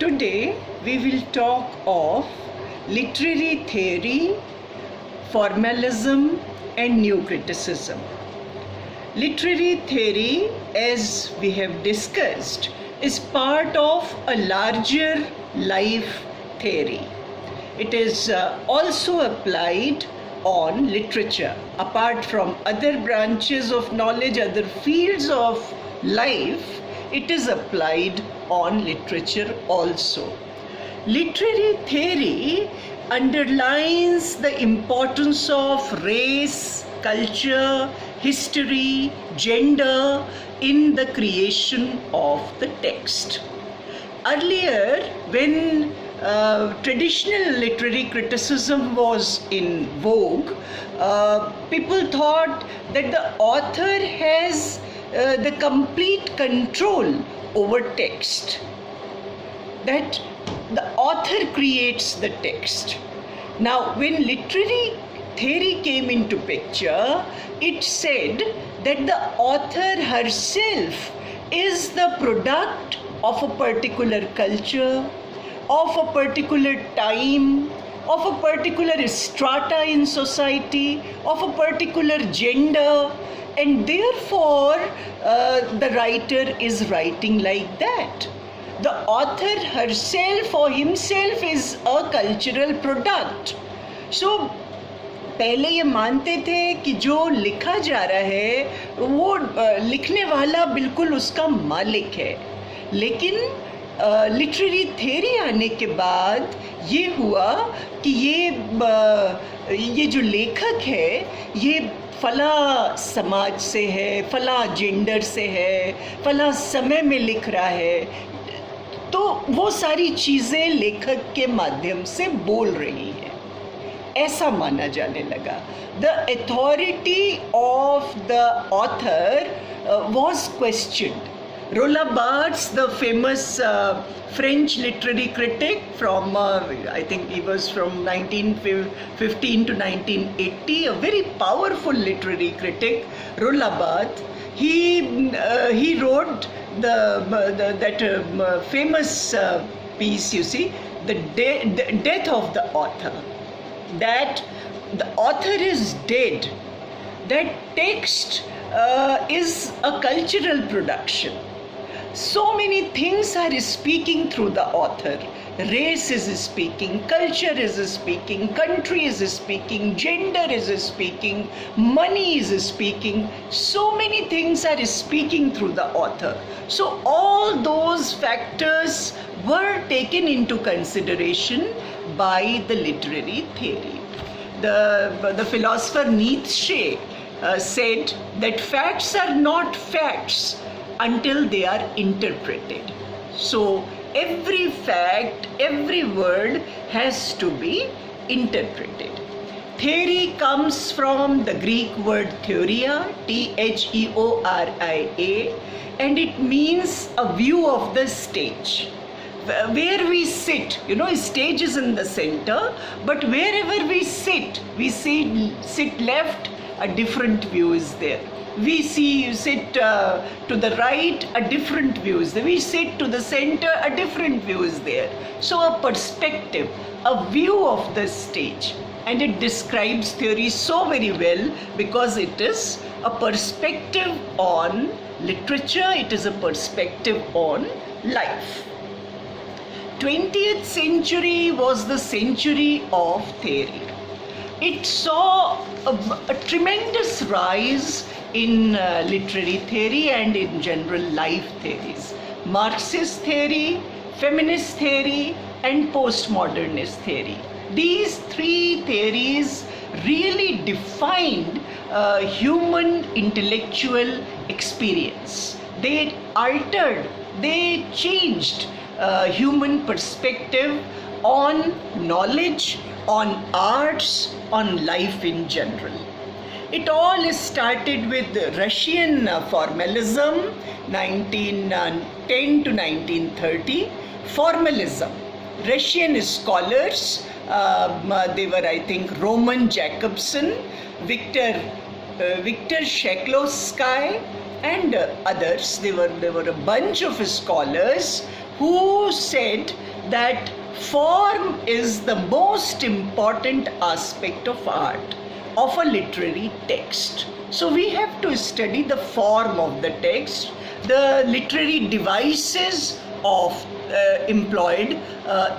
Today we will talk of literary theory, formalism and new criticism. Literary theory, as we have discussed, is part of a larger life theory. It is also applied on literature. Apart from other branches of knowledge, other fields of life, it is applied on literature also. Literary theory underlines the importance of race, culture, history, gender in the creation of the text. Earlier, when traditional literary criticism was in vogue, people thought that the author has the complete control over text, that the author creates the text. Now, when literary theory came into picture, it said that the author herself is the product of a particular culture, of a particular time, of a particular strata in society, of a particular gender, and therefore the writer is writing like that. The author herself or himself is a cultural product. So पहले ये मानते थे कि जो लिखा जा रहा है वो लिखने वाला बिल्कुल उसका मालिक है, लेकिन लिटरेरी थ्योरी आने के बाद ये हुआ कि ये जो लेखक है ये फला समाज से है, फला जेंडर से है, फला समय में लिख रहा है, तो वो सारी चीज़ें लेखक के माध्यम से बोल रही है, ऐसा माना जाने लगा. The authority of the author was questioned. Roland Barthes, the famous French literary critic from, I think he was from 1915 to 1980, a very powerful literary critic, Roland Barthes. He wrote that famous piece, you see, the death of the author. That the author is dead, that text is a cultural production. So many things are speaking through the author. Race is speaking, culture is speaking, country is speaking, gender is speaking, money is speaking. So many things are speaking through the author. So all those factors were taken into consideration by the literary theory. The philosopher Nietzsche said that facts are not facts until they are interpreted. So every fact, every word has to be interpreted. Theory comes from the Greek word theoria, Theoria, and it means a view of the stage. Where we sit, stage is in the center, but wherever we sit left, a different view is there. We sit to the right, a different view is there. We sit to the center, a different view is there. So a perspective, a view of the stage. And it describes theory so very well because it is a perspective on literature, it is a perspective on life. 20th century was the century of theory. It saw a tremendous rise in literary theory and in general life theories. Marxist theory, feminist theory and postmodernist theory. These three theories really defined human intellectual experience. They altered, they changed human perspective on knowledge, on arts, on life in general. It all started with Russian formalism, 1910 to 1930. Formalism. Russian scholars, they were, I think, Roman Jakobson, Viktor Shklovsky, and others. There were a bunch of scholars who said that form is the most important aspect of art, of a literary text. So we have to study the form of the text, the literary devices of employed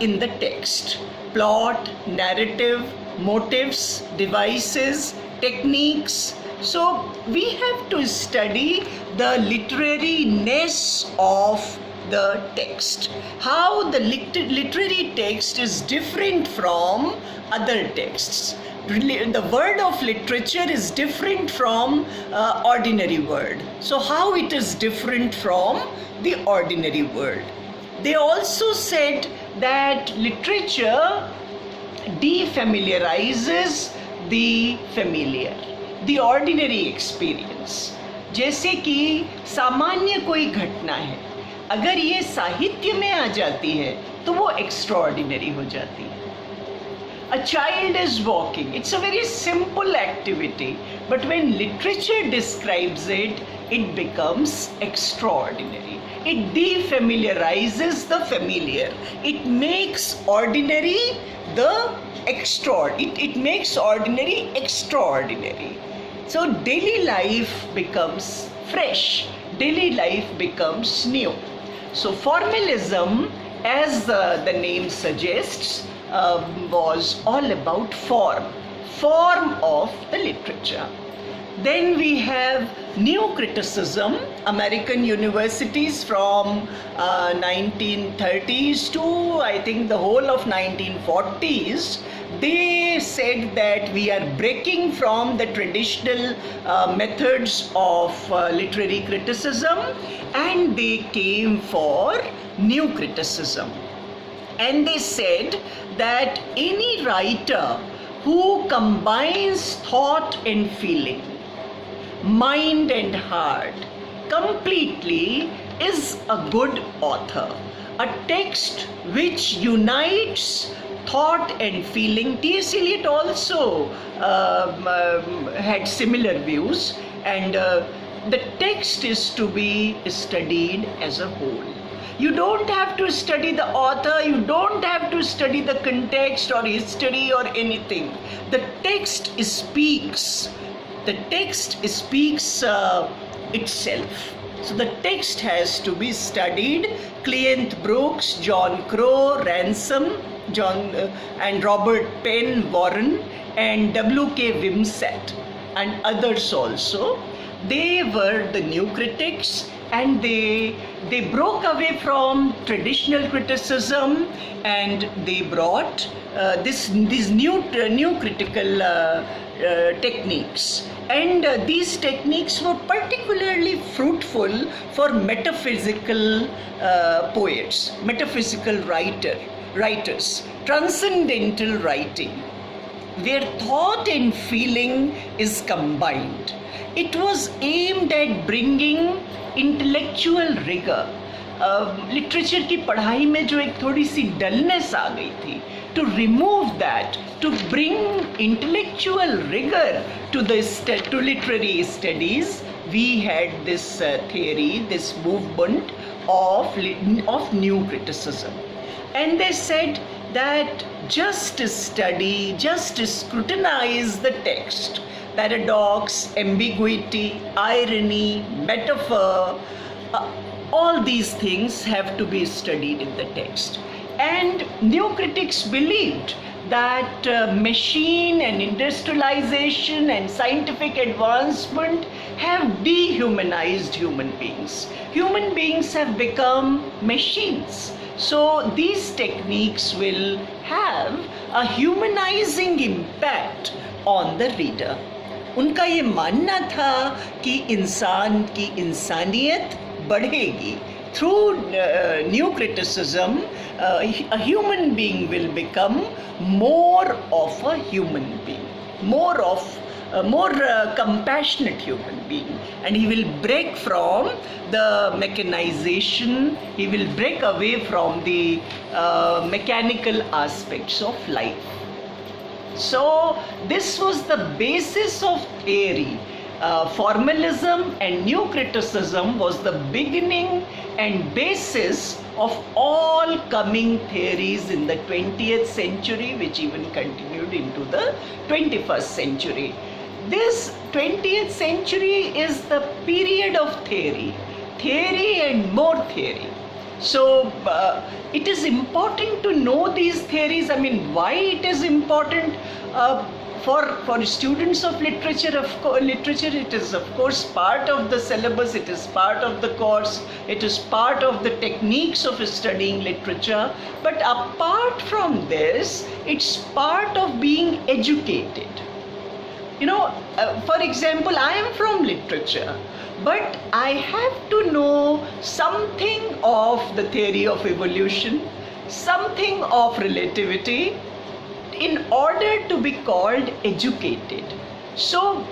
in the text, plot, narrative, motives, devices, techniques. So we have to study the literariness of the text, how the literary text is different from other texts. The word of literature is different from ordinary word. So how it is different from the ordinary word? They also said that literature defamiliarizes the familiar, the ordinary experience. जैसे कि सामान्य कोई घटना है, अगर ये साहित्य में आ जाती है तो वो एक्स्ट्राऑर्डिनरी हो जाती है. A child is walking. It's a very simple activity, but when literature describes it, it becomes extraordinary. It defamiliarizes the familiar. It makes ordinary the extraordinary. It makes ordinary extraordinary. So daily life becomes fresh. Daily life becomes new. So formalism, as the name suggests, was all about form of the literature. Then we have new criticism. American universities from 1930s to I think the whole of 1940s, they said that we are breaking from the traditional methods of literary criticism, and they came for new criticism. And they said that any writer who combines thought and feeling, mind and heart completely is a good author. A text which unites thought and feeling. T.S. Eliot also had similar views, and the text is to be studied as a whole. You don't have to study the author, you don't have to study the context or history or anything. The text speaks. The text speaks itself. So the text has to be studied. Cleanth Brooks, John Crow, Ransom, and Robert Penn Warren, and W.K. Wimsatt, and others also. They were the new critics, and they broke away from traditional criticism, and they brought these new critical techniques. And these techniques were particularly fruitful for metaphysical poets, metaphysical writers, transcendental writing, where thought and feeling is combined. It was aimed at bringing intellectual rigor. Literature की पढ़ाई में जो एक थोड़ी सी dullness आ गई थी, to remove that, to bring intellectual rigor to literary studies, we had this theory, this movement of new criticism. And they said that just study, just scrutinize the text. Paradox, ambiguity, irony, metaphor, all these things have to be studied in the text. And new critics believed that machine and industrialization and scientific advancement have dehumanized human beings. Human beings have become machines. So these techniques will have a humanizing impact on the reader. उनका ये मानना था कि इंसान की इंसानियत बढ़ेगी. Through new criticism, a human being will become more of a human being, more compassionate human being, and he will break from the mechanization, he will break away from the mechanical aspects of life. So this was the basis of theory. formalism and new criticism was the beginning and basis of all coming theories in the 20th century, which even continued into the 21st century. This 20th century is the period of theory and more theory. So it is important to know these theories. I mean, why it is important? For students of literature, it is of course part of the syllabus, it is part of the course, it is part of the techniques of studying literature. But apart from this, it's part of being educated. You know, for example, I am from literature, but I have to know something of the theory of evolution, something of relativity, in order to be called educated. So,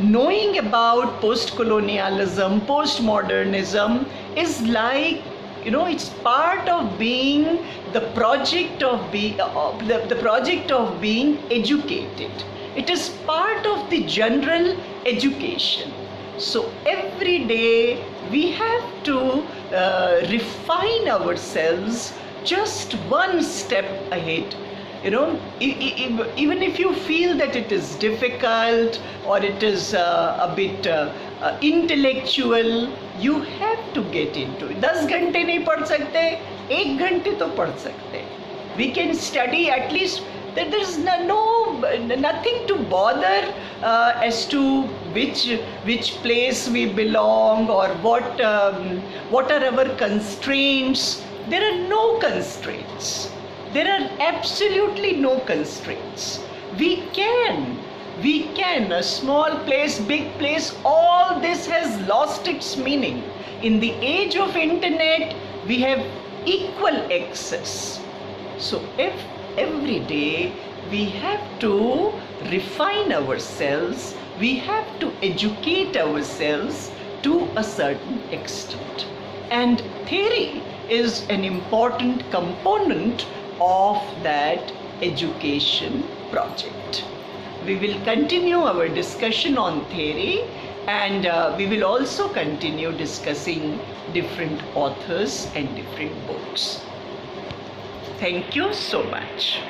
knowing about post-colonialism, post-modernism is like, it's part of being the project of being educated. It is part of the general education. So every day we have to refine ourselves just one step ahead. Even if you feel that it is difficult or it is a bit intellectual, you have to get into it. 10 घंटे नहीं पढ़ सकते, 1 घंटे तो पढ़ सकते. We can study at least. There is nothing to bother as to which place we belong or what are our constraints. There are no constraints. There are absolutely no constraints. We can, a small place, big place, all this has lost its meaning. In the age of internet, we have equal access. So every day we have to refine ourselves, we have to educate ourselves to a certain extent. And theory is an important component of that education project. We will continue our discussion on theory, and we will also continue discussing different authors and different books. Thank you so much.